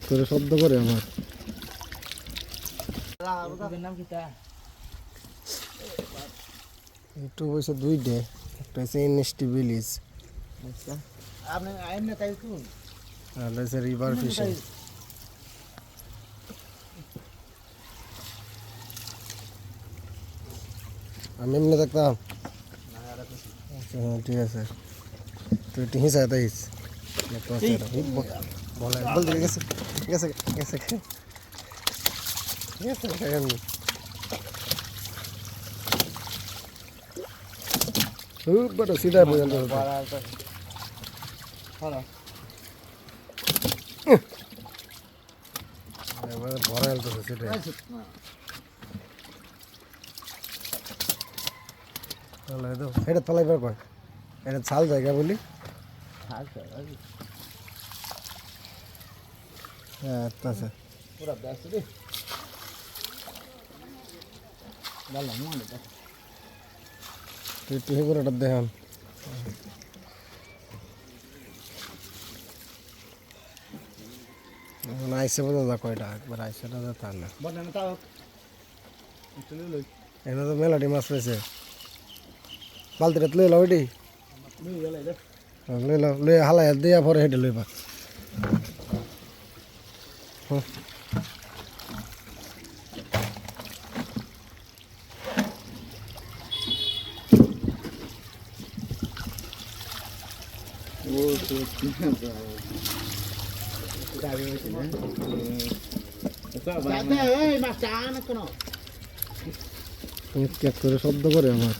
করে শব্দ করে আমার একটু বসে দুইটে একটা হচ্ছে এনএসটি ভিলেজ আপনি আইন না তাই শুন আর হচ্ছে রিভার ফিশিং আমি এমনি দেখতাম আচ্ছা হ্যাঁ ঠিক আছে তুই টিহি চাইতাইস বলে বলতে গেছে গেছে গেছে গেছে গেছে বড় সিধা পর্যন্ত ভরা এলতেছে সেটাই এটা তলাইবার কয় এটা ছাল জায়গা বলি হ্যাঁ আচ্ছা পুরা ব্যস্ত রে ভালো মনে দেখ তুই তুই করে এটা দেখান আইসে পর্যন্ত কয়টা একবার আইসে না তা না বলেন তাও এখানে তো মেলাটি মাছ রয়েছে বালতিটা লই লাও এটি লই লাও লই হালাই দিয়া পরে হেঁটে লইবা মাছটা আনা কেন কেক করে শব্দ করে আমার